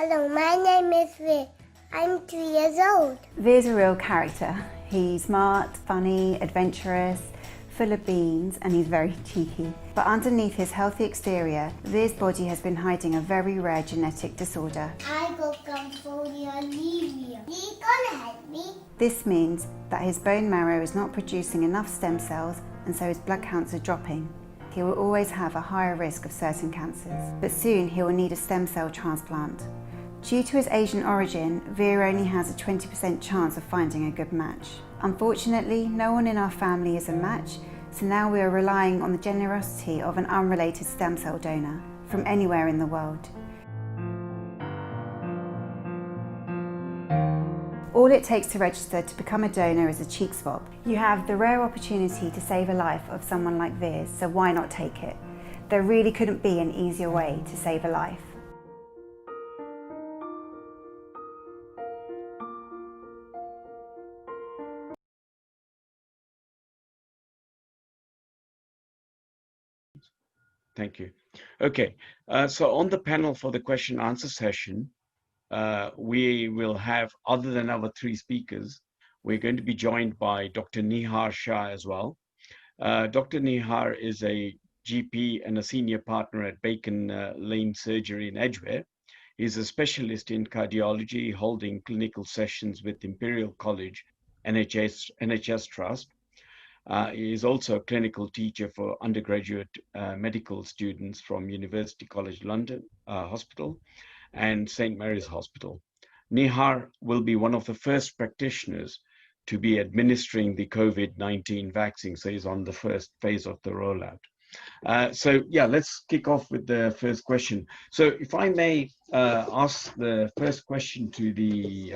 Hello, my name is Veer. I'm 3 years old. Veer's a real character. He's smart, funny, adventurous, full of beans, and he's very cheeky. But underneath his healthy exterior, Veer's body has been hiding a very rare genetic disorder. I got anemia. You gonna help me? This means that his bone marrow is not producing enough stem cells, and so his blood counts are dropping. He will always have a higher risk of certain cancers, but soon he will need a stem cell transplant. Due to his Asian origin, Veer only has a 20% chance of finding a good match. Unfortunately, no one in our family is a match, so now we are relying on the generosity of an unrelated stem cell donor from anywhere in the world. All it takes to register to become a donor is a cheek swab. You have the rare opportunity to save a life of someone like Veer's, so why not take it? There really couldn't be an easier way to save a life. Thank you. Okay, so on the panel for the question answer session, we will have, other than our 3 speakers, we're going to be joined by Dr. Nihar Shah as well. Dr. Nihar is a GP and a senior partner at Bacon Lane Surgery in Edgware. He's a specialist in cardiology, holding clinical sessions with Imperial College NHS Trust. He is also a clinical teacher for undergraduate medical students from University College London Hospital and St. Mary's Hospital. Nihar will be one of the first practitioners to be administering the COVID-19 vaccine, so he's on the first phase of the rollout. So yeah, let's kick off with the first question. So if I may ask the first question to the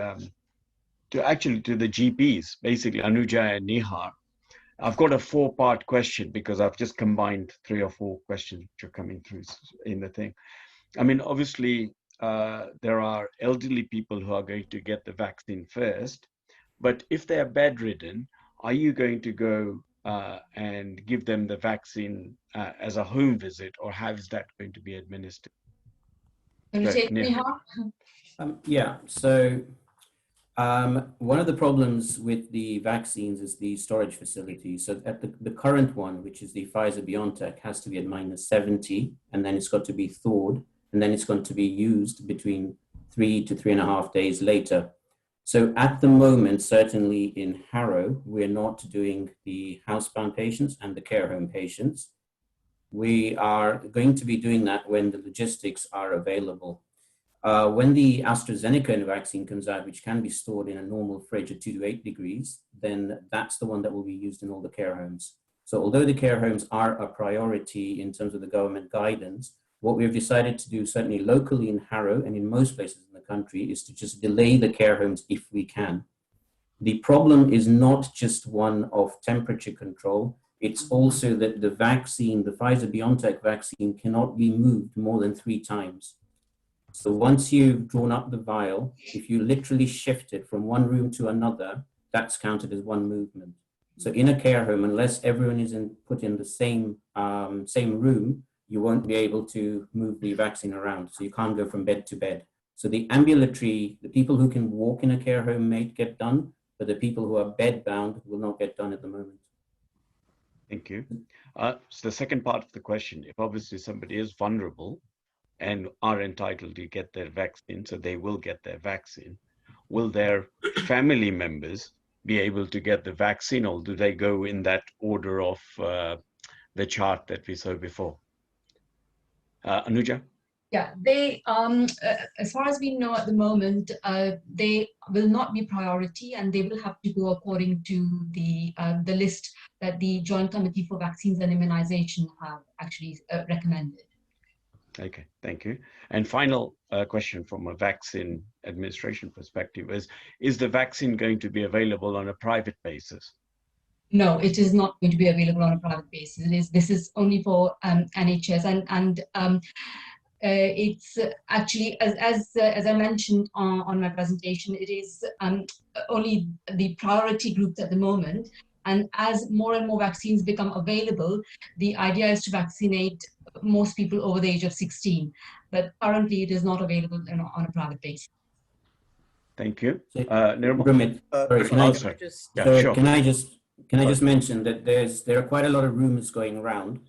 GPs, basically Anuja and Nihar. I've got a 4-part question because I've just combined 3 or 4 questions which are coming through in the thing. I mean, obviously, there are elderly people who are going to get the vaccine first, but if they're bedridden, are you going to go and give them the vaccine as a home visit, or how is that going to be administered? Can you take Nihar? Yeah, so one of the problems with the vaccines is the storage facility. So at the current one, which is the Pfizer-BioNTech, has to be at -70, and then it's got to be thawed, and then it's going to be used between 3 to 3.5 days later. So at the moment, certainly in Harrow, we're not doing the housebound patients and the care home patients. We are going to be doing that when the logistics are available. When the AstraZeneca vaccine comes out, which can be stored in a normal fridge at 2 to 8 degrees, then that's the one that will be used in all the care homes. So although the care homes are a priority in terms of the government guidance, what we've decided to do, certainly locally in Harrow and in most places in the country, is to just delay the care homes if we can. The problem is not just one of temperature control, it's also that the vaccine, the Pfizer-BioNTech vaccine, cannot be moved more than 3 times. So once you've drawn up the vial, if you literally shift it from one room to another, that's counted as one movement. So in a care home, unless everyone is put in the same room, you won't be able to move the vaccine around. So you can't go from bed to bed. So the ambulatory, the people who can walk in a care home may get done, but the people who are bedbound will not get done at the moment. Thank you. So the second part of the question, if obviously somebody is vulnerable and are entitled to get their vaccine, so they will get their vaccine, will their family members be able to get the vaccine, or do they go in that order of the chart that we saw before? Anuja? Yeah, they, as far as we know at the moment, they will not be priority, and they will have to go according to the list that the Joint Committee for Vaccines and Immunization have actually recommended. Okay, thank you. And final question from a vaccine administration perspective is the vaccine going to be available on a private basis? No, it is not going to be available on a private basis. This is only for NHS, and it's actually, as I mentioned on my presentation, it is only the priority groups at the moment. And as more and more vaccines become available, the idea is to vaccinate most people over the age of 16, but currently it is not available on a private basis. Thank you. So, Nirmal? Ramit, sorry, can I, Oh, so sorry. Yeah, sure. can I just mention that there are quite a lot of rumors going around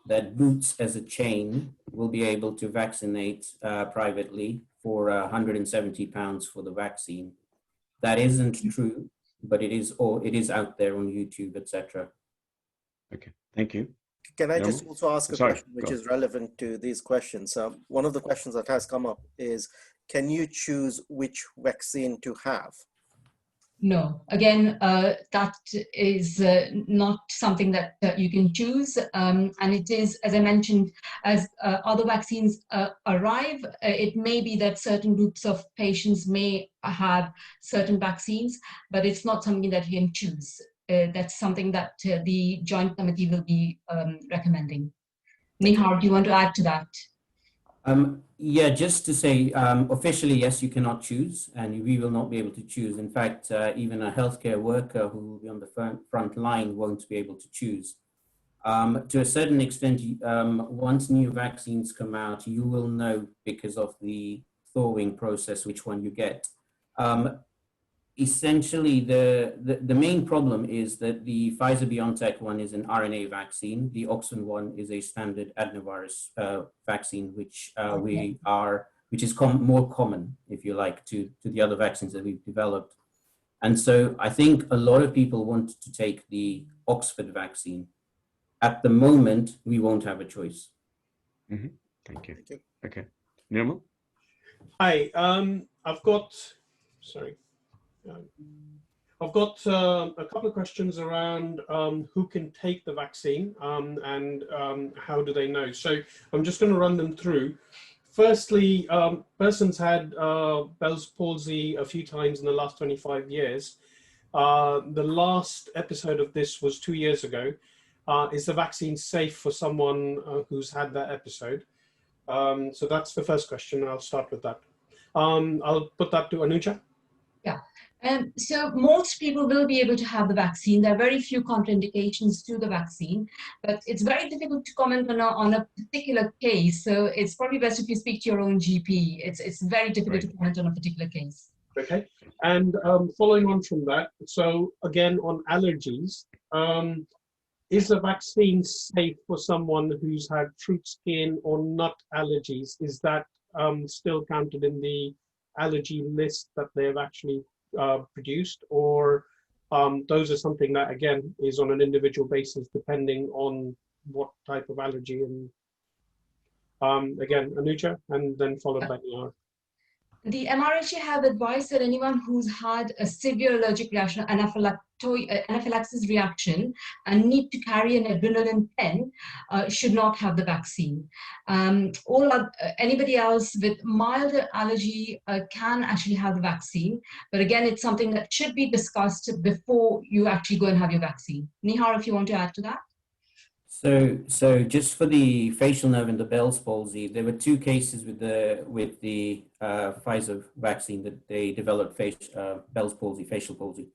that Boots as a chain will be able to vaccinate privately for £170 for the vaccine. That isn't true, but it is out there on YouTube, etc. Okay, thank you. Can I Nirmal? just also ask a Sorry, question which go. is relevant to these questions? One of the questions that has come up is, can you choose which vaccine to have? No, again, that is not something that you can choose. And it is, as I mentioned, as other vaccines arrive, it may be that certain groups of patients may have certain vaccines, but it's not something that you can choose. That's something that the Joint Committee will be recommending. Nihar, do you want to add to that? Yeah, just to say, officially, yes, you cannot choose, and we will not be able to choose. In fact, even a healthcare worker who will be on the front line won't be able to choose. To a certain extent, once new vaccines come out, you will know because of the thawing process which one you get. Essentially, the main problem is that the Pfizer-BioNTech one is an RNA vaccine. The Oxford one is a standard adenovirus vaccine, which which is more common, if you like, to the other vaccines that we've developed. And so I think a lot of people want to take the Oxford vaccine. At the moment, we won't have a choice. Mm-hmm. Thank you. Okay, Nirmal? Hi, I've got a couple of questions around who can take the vaccine and how do they know. So I'm just going to run them through. Firstly, persons had Bell's palsy a few times in the last 25 years. The last episode of this was 2 years ago. Is the vaccine safe for someone who's had that episode? So that's the first question. I'll start with that. I'll put that to Anuja. Yeah. So most people will be able to have the vaccine. There are very few contraindications to the vaccine, but it's very difficult to comment on a particular case. So it's probably best if you speak to your own GP. It's very difficult to comment on a particular case. Okay. And following on from that, so again on allergies, is the vaccine safe for someone who's had fruit skin or nut allergies? Is that still counted in the allergy list that they've actually produced, or those are something that again is on an individual basis depending on what type of allergy? And again, Anuja, and then followed by Nihar. The MRHA have advised that anyone who's had a severe allergic reaction, anaphylaxis reaction, and need to carry an adrenaline pen should not have the vaccine. Anybody else with milder allergy can actually have the vaccine, but again, it's something that should be discussed before you actually go and have your vaccine. Nihar, if you want to add to that. So just for the facial nerve and the Bell's palsy, there were 2 cases with the Pfizer vaccine that they developed Bell's palsy, facial palsy.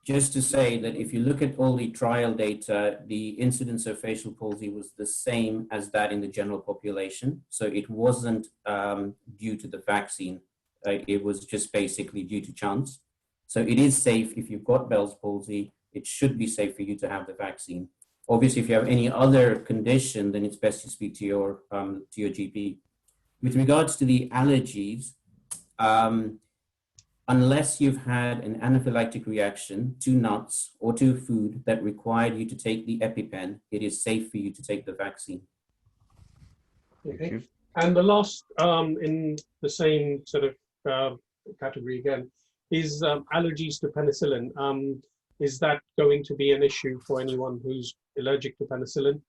Just to say that if you look at all the trial data, the incidence of facial palsy was the same as that in the general population. So it wasn't due to the vaccine. It was just basically due to chance. So it is safe if you've got Bell's palsy. It should be safe for you to have the vaccine. Obviously, if you have any other condition, then it's best to speak to your GP. With regards to the allergies, unless you've had an anaphylactic reaction to nuts or to food that required you to take the EpiPen, it is safe for you to take the vaccine. Okay. And the last, in the same sort of category again, is allergies to penicillin. Is that going to be an issue for anyone who's allergic to penicillin?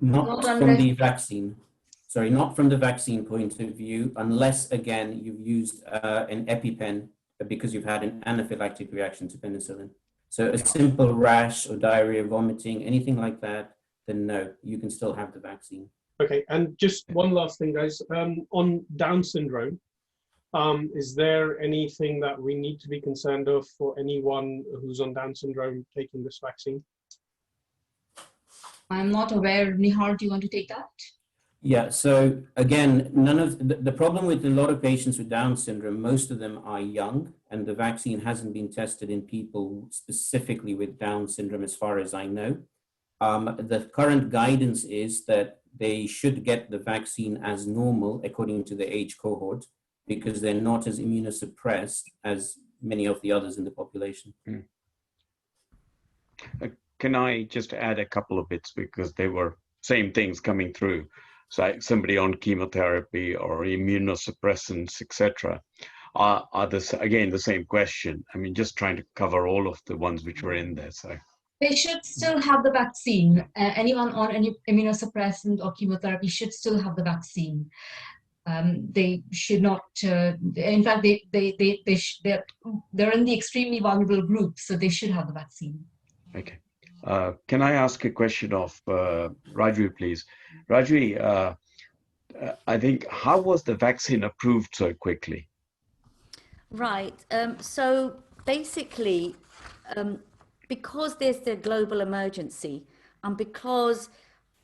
Not from the vaccine. Sorry, not from the vaccine point of view, unless, again, you've used an EpiPen because you've had an anaphylactic reaction to penicillin. So a simple rash or diarrhea, vomiting, anything like that, then no, you can still have the vaccine. Okay, and just one last thing, guys. On Down syndrome, is there anything that we need to be concerned of for anyone who's on Down syndrome taking this vaccine? I'm not aware. Nihar, do you want to take that? Yeah, so again, none of the problem with a lot of patients with Down syndrome, most of them are young, and the vaccine hasn't been tested in people specifically with Down syndrome, as far as I know. The current guidance is that they should get the vaccine as normal according to the age cohort, because they're not as immunosuppressed as many of the others in the population. Can I just add a couple of bits, because they were same things coming through. So like somebody on chemotherapy or immunosuppressants, etc. Are this again the same question? I mean, just trying to cover all of the ones which were in there. So They should still have the vaccine. Anyone on any immunosuppressant or chemotherapy should still have the vaccine. They should not. In fact, they're in the extremely vulnerable group, so they should have the vaccine. okay. Can I ask a question of Rajvee, please? Rajvee, I think, how was the vaccine approved so quickly? Right. So basically, because there's the global emergency and because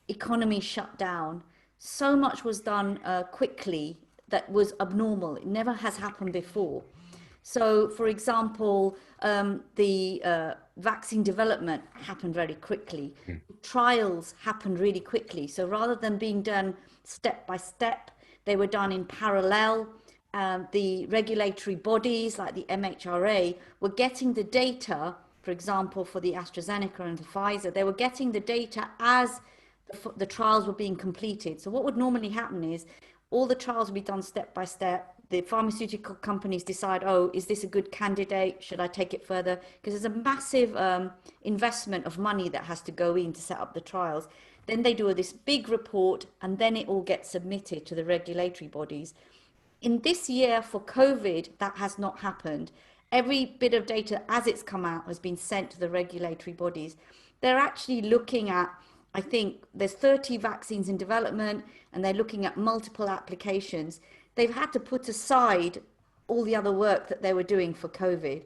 economy shut down, so much was done quickly that was abnormal. It never has happened before. So, for example, the vaccine development happened very quickly. Trials happened really quickly. So rather than being done step by step, they were done in parallel. The regulatory bodies like the MHRA were getting the data, for example, for the AstraZeneca and the Pfizer, they were getting the data as the trials were being completed. So what would normally happen is all the trials would be done step by step. The pharmaceutical companies decide, oh, is this a good candidate? Should I take it further? Because there's a massive investment of money that has to go in to set up the trials. Then they do this big report and then it all gets submitted to the regulatory bodies. In this year for COVID, that has not happened. Every bit of data as it's come out has been sent to the regulatory bodies. They're actually looking at, I think there's 30 vaccines in development and they're looking at multiple applications. They've had to put aside all the other work that they were doing for COVID.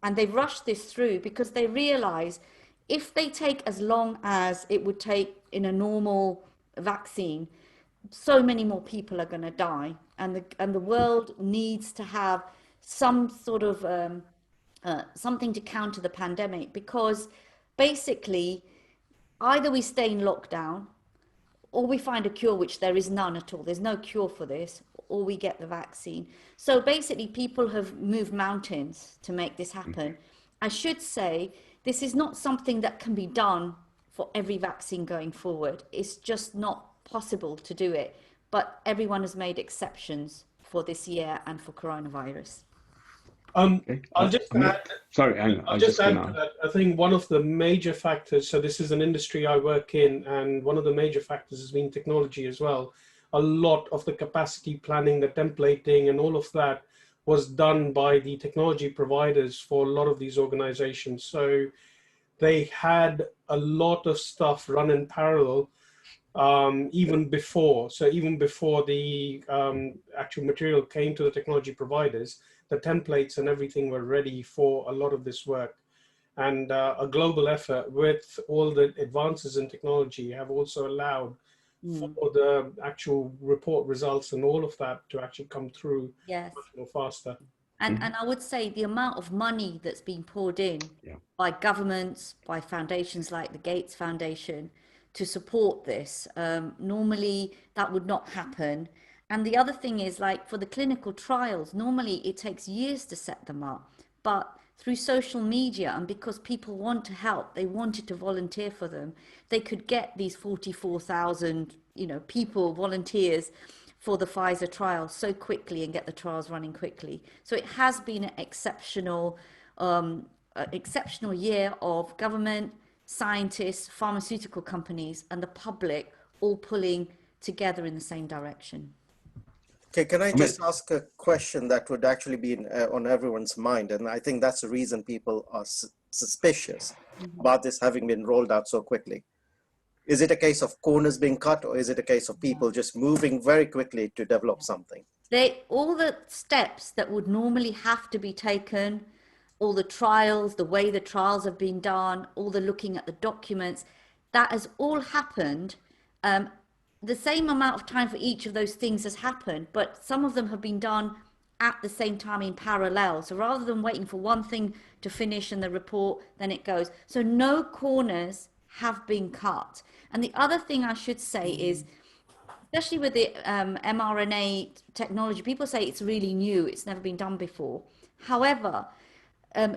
And they've rushed this through because they realize if they take as long as it would take in a normal vaccine, so many more people are going to die. And the world needs to have some sort of something to counter the pandemic, because basically either we stay in lockdown or we find a cure, which there is none at all. There's no cure for this, or we get the vaccine. So basically people have moved mountains to make this happen. I should say this is not something that can be done for every vaccine going forward. It's just not possible to do it. But everyone has made exceptions for this year and for coronavirus. Okay. I'll just add. Sorry, I'll just add to that. I think one of the major factors. So this is an industry I work in, and one of the major factors has been technology as well. A lot of the capacity planning, the templating, and all of that was done by the technology providers for a lot of these organizations. So they had a lot of stuff run in parallel. Even before the actual material came to the technology providers, the templates and everything were ready for a lot of this work. And a global effort with all the advances in technology have also allowed for the actual report results and all of that to actually come through much more faster. And I would say the amount of money that's been poured in by governments, by foundations like the Gates Foundation, to support this. Normally that would not happen. And the other thing is, like for the clinical trials, normally it takes years to set them up, but through social media and because people want to help, they wanted to volunteer for them, they could get these 44,000, people, volunteers for the Pfizer trial so quickly and get the trials running quickly. So it has been an exceptional year of government, scientists, pharmaceutical companies, and the public all pulling together in the same direction. Okay, can I just ask a question that would actually be on everyone's mind? And I think that's the reason people are suspicious about this having been rolled out so quickly. Is it a case of corners being cut, or is it a case of people just moving very quickly to develop something? All the steps that would normally have to be taken, all the trials, the way the trials have been done, all the looking at the documents, that has all happened. The same amount of time for each of those things has happened, but some of them have been done at the same time in parallel. So rather than waiting for one thing to finish in the report, then it goes. So no corners have been cut. And the other thing I should say is, especially with the mRNA technology, people say it's really new, it's never been done before. However,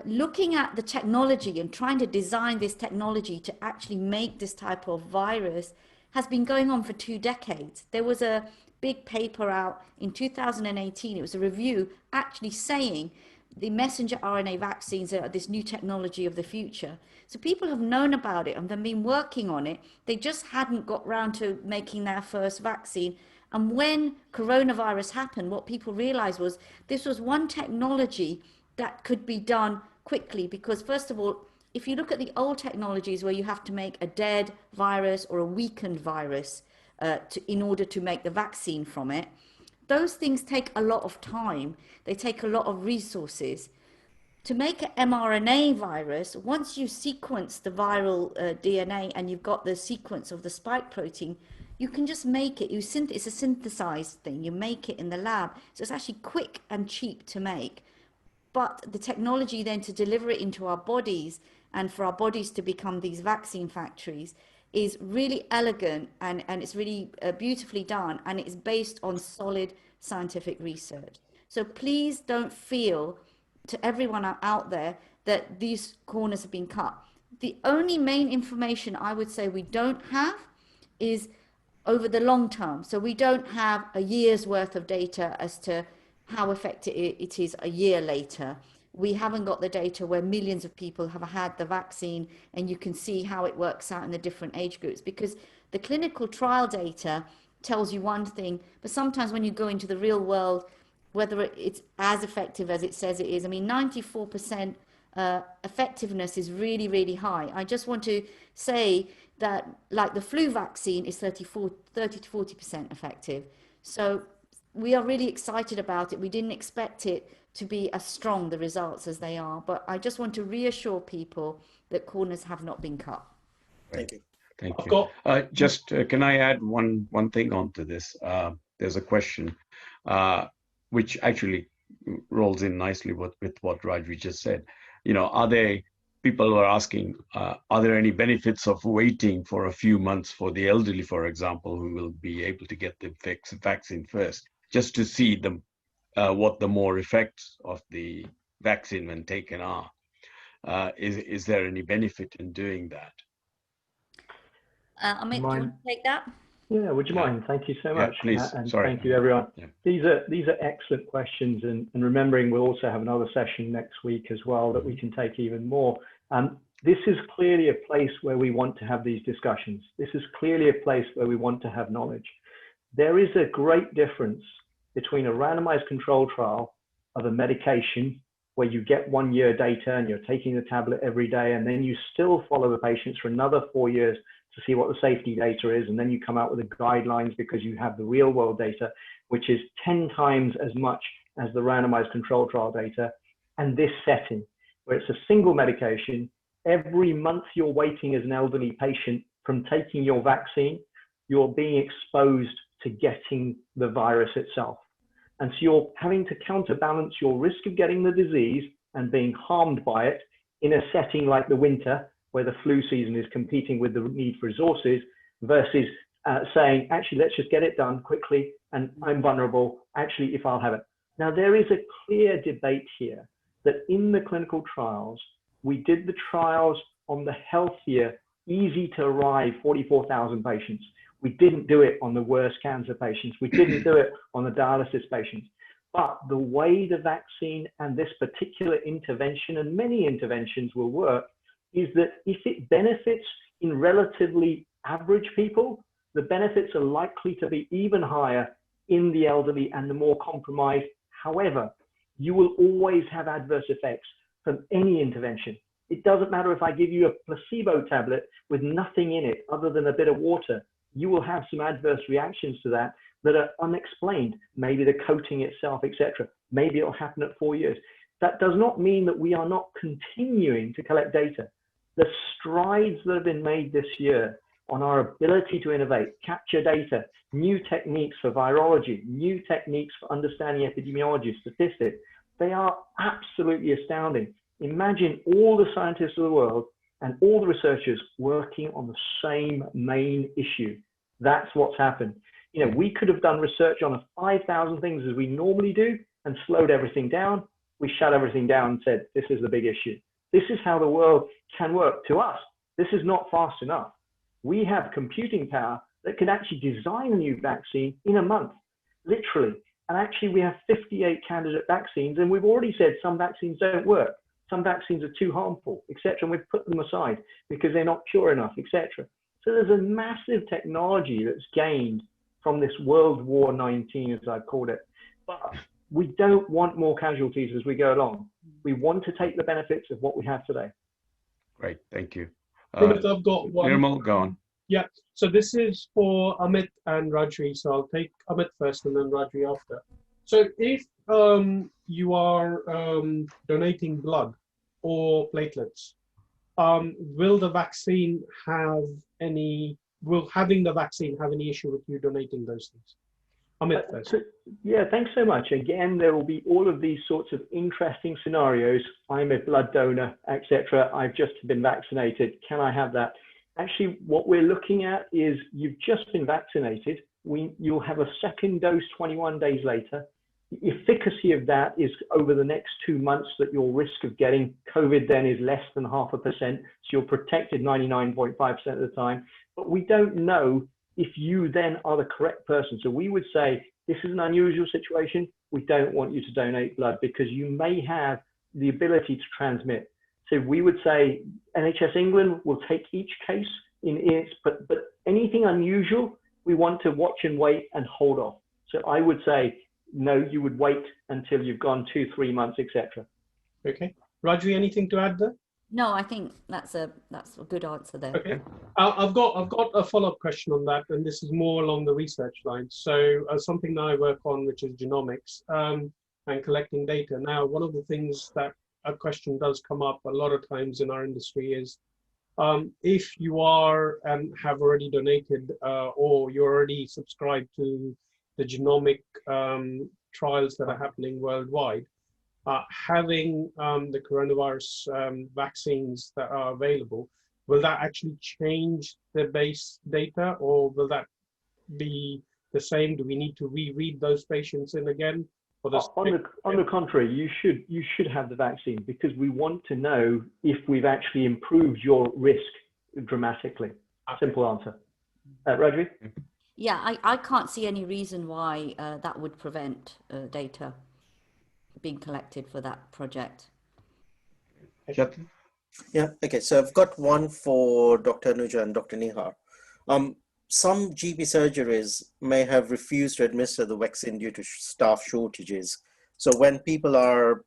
looking at the technology and trying to design this technology to actually make this type of virus has been going on for 2 decades. There was a big paper out in 2018, it was a review actually saying the messenger RNA vaccines are this new technology of the future. So people have known about it and they've been working on it. They just hadn't got round to making their first vaccine. And when coronavirus happened, what people realized was this was one technology that could be done quickly, because first of all, if you look at the old technologies where you have to make a dead virus or a weakened virus in order to make the vaccine from it, those things take a lot of time. They take a lot of resources. To make an mRNA virus, once you sequence the viral DNA and you've got the sequence of the spike protein, you can just make it. It's a synthesized thing. You make it in the lab. So it's actually quick and cheap to make. But the technology then to deliver it into our bodies and for our bodies to become these vaccine factories is really elegant, and it's really beautifully done, and it's based on solid scientific research. So please don't feel, to everyone out there, that these corners have been cut. The only main information I would say we don't have is over the long term. So we don't have a year's worth of data as to how effective it is a year later. We haven't got the data where millions of people have had the vaccine and you can see how it works out in the different age groups, because the clinical trial data tells you one thing, but sometimes when you go into the real world, whether it's as effective as it says it is, I mean, 94% effectiveness is really, really high. I just want to say that, like the flu vaccine is 30 to 40% effective. So we are really excited about it. We didn't expect it to be as strong, the results, as they are. But I just want to reassure people that corners have not been cut. Thank you. Thank you. Can I add one thing onto this? There's a question which actually rolls in nicely with what Rajvee just said. You know, people are asking, are there any benefits of waiting for a few months for the elderly, for example, who will be able to get the vaccine first, just to see what the more effects of the vaccine when taken are? Is there any benefit in doing that? Ameet, do you want to take that? Yeah, would you mind? Thank you so much. Please. And Sorry. thank you, everyone. Yeah. These are excellent questions, and remembering we'll also have another session next week as well that we can take even more. This is clearly a place where we want to have these discussions. This is clearly a place where we want to have knowledge. There is a great difference between a randomized control trial of a medication where you get 1 year data and you're taking the tablet every day, and then you still follow the patients for another 4 years to see what the safety data is, and then you come out with the guidelines because you have the real world data, which is 10 times as much as the randomized control trial data. And this setting, where it's a single medication, every month you're waiting as an elderly patient from taking your vaccine, you're being exposed to getting the virus itself. And so you're having to counterbalance your risk of getting the disease and being harmed by it in a setting like the winter, where the flu season is competing with the need for resources, versus saying, actually, let's just get it done quickly, and I'm vulnerable, actually, if I'll have it. Now, there is a clear debate here that in the clinical trials, we did the trials on the healthier, easy to arrive 44,000 patients. We didn't do it on the worst cancer patients. We didn't do it on the dialysis patients. But the way the vaccine and this particular intervention, and many interventions will work, is that if it benefits in relatively average people, the benefits are likely to be even higher in the elderly and the more compromised. However, you will always have adverse effects from any intervention. It doesn't matter if I give you a placebo tablet with nothing in it other than a bit of water. You will have some adverse reactions to that are unexplained. Maybe the coating itself, etc. Maybe it'll happen at 4 years. That does not mean that we are not continuing to collect data. The strides that have been made this year on our ability to innovate, capture data, new techniques for virology, new techniques for understanding epidemiology, statistics. They are absolutely astounding. Imagine all the scientists of the world and all the researchers working on the same main issue. That's what's happened. You know, we could have done research on 5,000 things as we normally do and slowed everything down. We shut everything down and said, this is the big issue. This is how the world can work. To us, this is not fast enough. We have computing power that can actually design a new vaccine in a month, literally. And actually, we have 58 candidate vaccines, and we've already said some vaccines don't work. Some vaccines are too harmful, etc. And we've put them aside because they're not pure enough, etc. So there's a massive technology that's gained from this World War 19, as I've called it. But we don't want more casualties as we go along. We want to take the benefits of what we have today. Great, thank you. I've got one. Nirmal, go on. Yeah, so this is for Amit and Rajvee. So I'll take Amit first and then Rajvee after. So if you are donating blood or platelets, will the vaccine have any, will having the vaccine have any issue with you donating those things? Amit first. Yeah, thanks so much. Again, there will be all of these sorts of interesting scenarios. I'm a blood donor, etc. I've just been vaccinated. Can I have that? Actually, what we're looking at is you've just been vaccinated. You'll have a second dose 21 days later. The efficacy of that is over the next 2 months that your risk of getting COVID then is less than 0.5%. So you're protected 99.5% of the time. But we don't know if you then are the correct person. So we would say, this is an unusual situation. We don't want you to donate blood because you may have the ability to transmit. So we would say NHS England will take each case in its, but anything unusual, we want to watch and wait and hold off. So I would say, no, you would wait until you've gone 2-3 months, etc. Okay. Rajvee, anything to add there? No, I think that's a good answer there. Okay. I've got a follow-up question on that, and this is more along the research line. So something that I work on, which is genomics and collecting data. Now, one of the things that a question does come up a lot of times in our industry is if you are and have already donated or you're already subscribed to the genomic trials that are happening worldwide, having the coronavirus vaccines that are available, will that actually change the base data, or will that be the same? Do we need to reread those patients in again? On the contrary, you should have the vaccine because we want to know if we've actually improved your risk dramatically. Simple answer. Rajvee? Yeah, I can't see any reason why that would prevent data being collected for that project. Yeah, okay, so I've got one for Dr. Nuja and Dr. Nihar. Some GP surgeries may have refused to administer the vaccine due to staff shortages. So when people are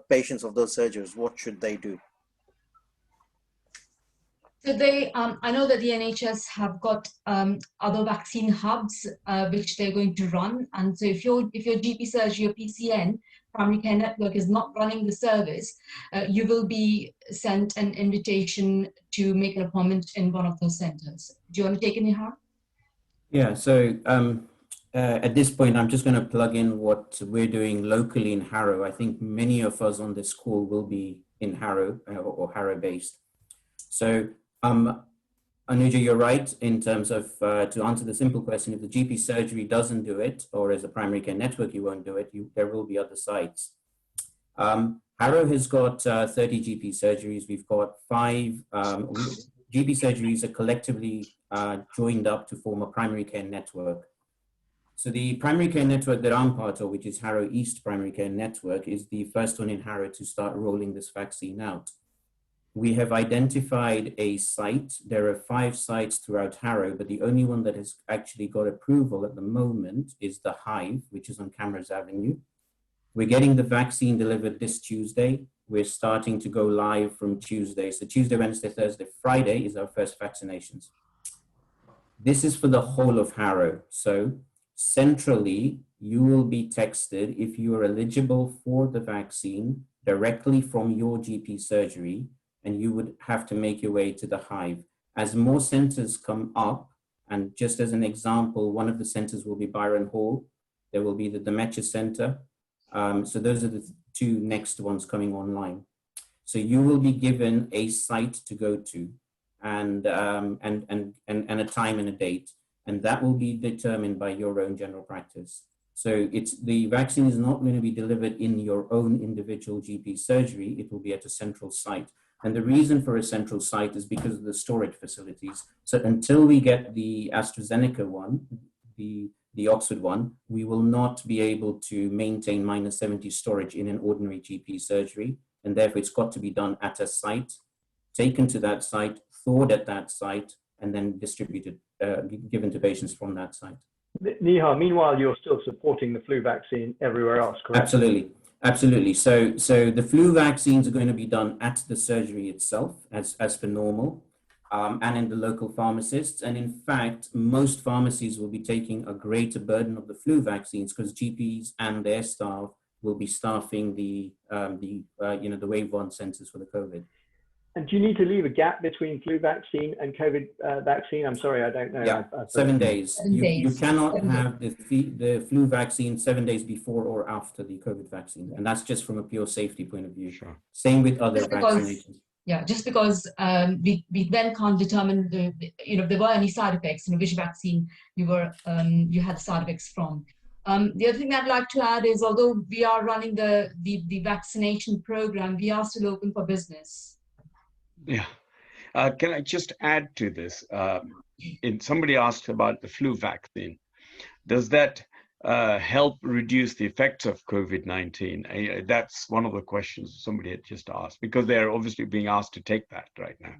patients of those surgeries, what should they do? So they, I know that the NHS have got other vaccine hubs which they're going to run. And so if your GP surgery or PCN, primary care network, is not running the service, you will be sent an invitation to make an appointment in one of those centers. Do you want to take it, Nihar? Yeah, so at this point, I'm just going to plug in what we're doing locally in Harrow. I think many of us on this call will be in Harrow or Harrow based. So Anuja, you're right in terms of, to answer the simple question, if the GP surgery doesn't do it, or as a primary care network you won't do it, there will be other sites. Harrow has got 30 GP surgeries. We've got 5 GP surgeries are collectively joined up to form a primary care network. So the primary care network that I'm part of, which is Harrow East Primary Care Network, is the first one in Harrow to start rolling this vaccine out. We have identified a site. There are 5 sites throughout Harrow, but the only one that has actually got approval at the moment is the Hive, which is on Cameras Avenue. We're getting the vaccine delivered this Tuesday. We're starting to go live from Tuesday. So Tuesday, Wednesday, Thursday, Friday is our first vaccinations. This is for the whole of Harrow. So centrally, you will be texted if you are eligible for the vaccine directly from your GP surgery, and you would have to make your way to the Hive. As more centers come up, and just as an example, one of the centers will be Byron Hall. There will be the Dementia Center. So those are the two next ones coming online. So you will be given a site to go to, and a time and a date, and that will be determined by your own general practice. So the vaccine is not going to be delivered in your own individual GP surgery. It will be at a central site. And the reason for a central site is because of the storage facilities. So until we get the AstraZeneca one, the Oxford one, we will not be able to maintain -70 storage in an ordinary GP surgery. And therefore it's got to be done at a site, taken to that site, thawed at that site, and then distributed, given to patients from that site. Nihar, meanwhile, you're still supporting the flu vaccine everywhere else, correct? Absolutely. Absolutely. So the flu vaccines are going to be done at the surgery itself, as per normal, and in the local pharmacists. And in fact, most pharmacies will be taking a greater burden of the flu vaccines because GPs and their staff will be staffing the wave 1 centers for the COVID. And do you need to leave a gap between flu vaccine and COVID vaccine? I'm sorry, I don't know. Yeah, 7 days. 7 days. You cannot 7 have the flu vaccine 7 days before or after the COVID vaccine. And that's just from a pure safety point of view. Sure. Same with other Just because- vaccinations. Yeah, just because we then can't determine if there were any side effects, which vaccine you had the side effects from. The other thing I'd like to add is, although we are running the vaccination program, we are still open for business. Yeah. Can I just add to this? Somebody asked about the flu vaccine. Does that help reduce the effects of COVID-19? That's one of the questions somebody had just asked, because they're obviously being asked to take that right now.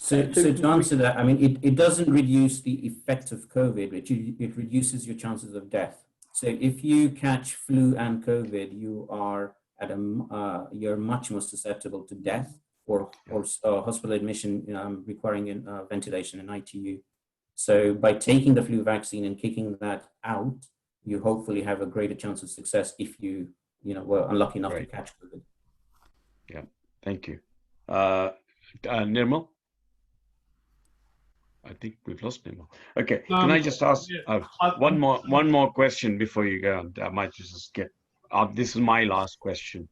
So to answer that, I mean, it doesn't reduce the effect of COVID, it reduces your chances of death. So if you catch flu and COVID, you are you're much more susceptible to death or hospital admission requiring ventilation in ITU. So by taking the flu vaccine and kicking that out, you hopefully have a greater chance of success if you were unlucky enough to catch COVID. Yeah, thank you. Nirmal? I think we've lost Nirmal. Okay, can I just ask one more question before you go? I might just get this is my last question.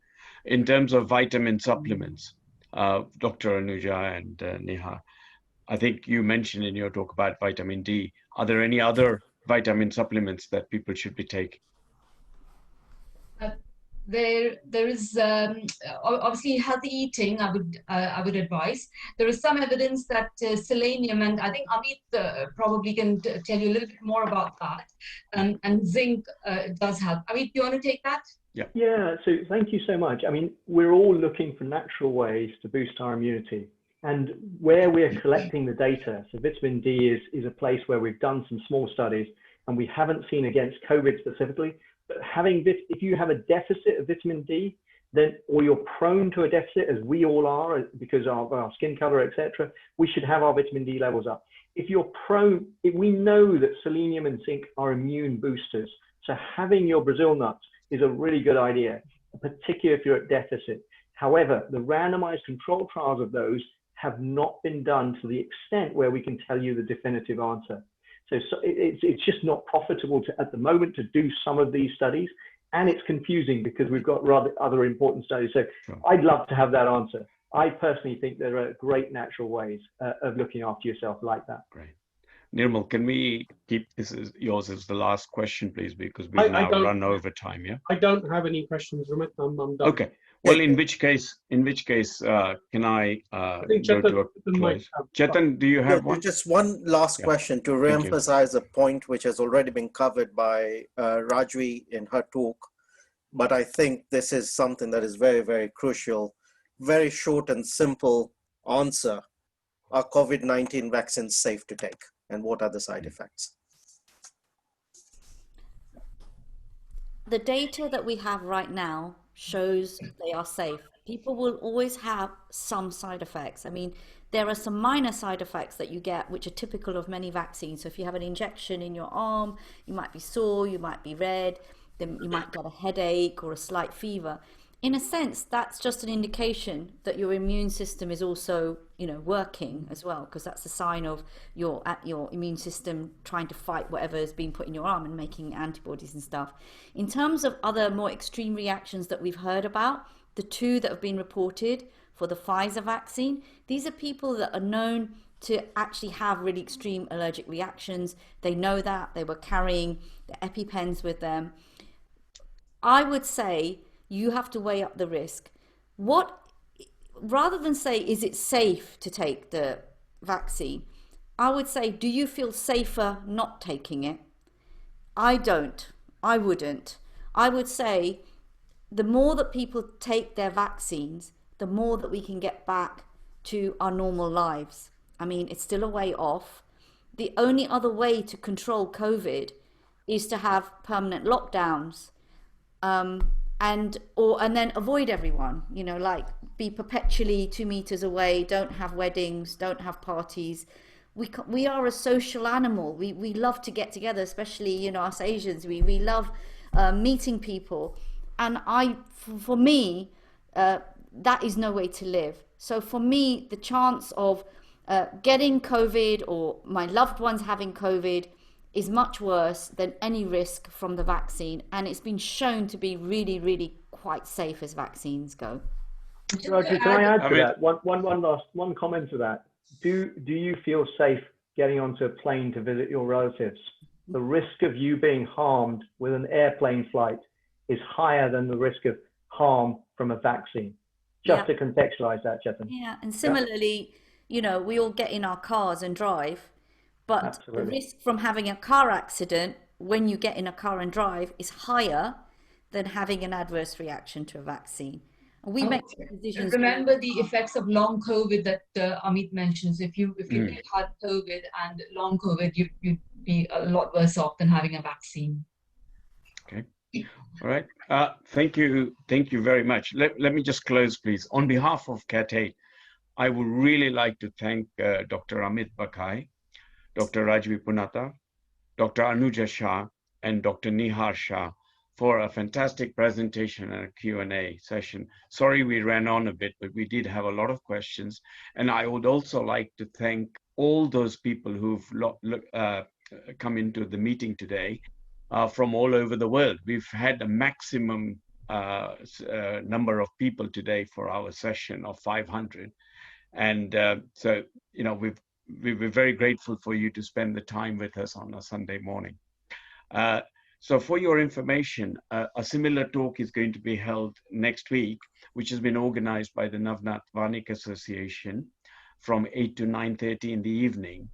In terms of vitamin supplements, Dr. Anuja and Nihar, I think you mentioned in your talk about vitamin D. Are there any other vitamin supplements that people should be taking? There is obviously healthy eating. I would advise. There is some evidence that selenium, and I think Ameet probably can tell you a little bit more about that. And zinc does help. Ameet, do you want to take that? Yeah. So thank you so much. I mean, we're all looking for natural ways to boost our immunity, and where we're collecting the data. So vitamin D is a place where we've done some small studies, and we haven't seen against COVID specifically. But if you have a deficit of vitamin D, then, or you're prone to a deficit, as we all are because of our skin color, etc., we should have our vitamin D levels up. If you're prone, we know that selenium and zinc are immune boosters. So having your Brazil nuts is a really good idea, particularly if you're at deficit. However, the randomized control trials of those have not been done to the extent where we can tell you the definitive answer. So it's just not profitable at the moment to do some of these studies, and it's confusing because we've got rather other important studies. So sure. I'd love to have that answer. I personally think there are great natural ways of looking after yourself like that. Great. Nirmal, can we keep this as yours as the last question, please, because we've now run over time. Yeah. I don't have any questions, Ramit. I'm done. Okay. Well, in which case, can I go to a close? Chetan, do you have one? Just one last question to re-emphasize a point which has already been covered by Rajvee in her talk. But I think this is something that is very, very crucial. Very short and simple answer. Are COVID-19 vaccines safe to take? And what are the side effects? The data that we have right now shows they are safe. People will always have some side effects. I mean, there are some minor side effects that you get, which are typical of many vaccines. So if you have an injection in your arm, you might be sore, you might be red, then you might get a headache or a slight fever. in a sense, that's just an indication that your immune system is also, working as well, because that's a sign of your immune system trying to fight whatever is being put in your arm and making antibodies and stuff. In terms of other more extreme reactions that we've heard about, the two that have been reported for the Pfizer vaccine, these are people that are known to actually have really extreme allergic reactions. They know that. They were carrying the EpiPens with them. I would say you have to weigh up the risk. Rather than say, is it safe to take the vaccine? I would say, do you feel safer not taking it? I don't. I wouldn't. I would say the more that people take their vaccines, the more that we can get back to our normal lives. I mean, it's still a way off. The only other way to control COVID is to have permanent lockdowns, and then avoid everyone, like be perpetually 2 meters away, don't have weddings, don't have parties. We are a social animal. We love to get together, especially, us Asians. We love meeting people. And for me, that is no way to live. So for me, the chance of getting COVID or my loved ones having COVID is much worse than any risk from the vaccine. And it's been shown to be really, really quite safe as vaccines go. Rajvee, can I add to that? One comment to that. Do you feel safe getting onto a plane to visit your relatives? The risk of you being harmed with an airplane flight is higher than the risk of harm from a vaccine. Just to contextualize that, Chetan. Yeah, and similarly, we all get in our cars and drive, but Absolutely. the risk from having a car accident when you get in a car and drive is higher than having an adverse reaction to a vaccine. And we make decisions. Remember the effects of long COVID that Ameet mentions. If you had COVID and long COVID, you'd be a lot worse off than having a vaccine. Okay. All right. Thank you. Thank you very much. Let me just close, please. On behalf of CAT8, I would really like to thank Dr. Ameet Bakhai, Dr. Rajvee Shah-Punatar, Dr. Anuja Shah, and Dr. Nihar Shah for a fantastic presentation and a Q&A session. Sorry we ran on a bit, but we did have a lot of questions. And I would also like to thank all those people who've come into the meeting today from all over the world. We've had a maximum number of people today for our session of 500. And so, we're very grateful for you to spend the time with us on a Sunday morning. So for your information, a similar talk is going to be held next week, which has been organized by the Navnath Vanik Association from 8 to 9:30 in the evening.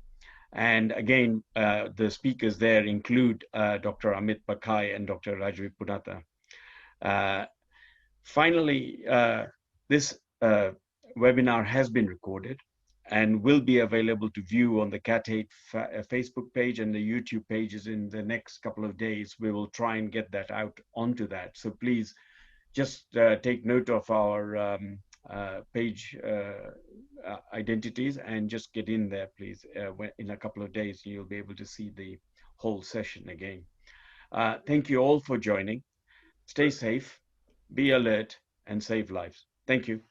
And again, the speakers there include Dr. Ameet Bakhai and Dr. Rajvee Shah-Punatar. Finally, this webinar has been recorded and will be available to view on the CAT8 Facebook page and the YouTube pages in the next couple of days. We will try and get that out onto that. So please just take note of our page identities and just get in there, please. In a couple of days, you'll be able to see the whole session again. Thank you all for joining. Stay safe, be alert, and save lives. Thank you.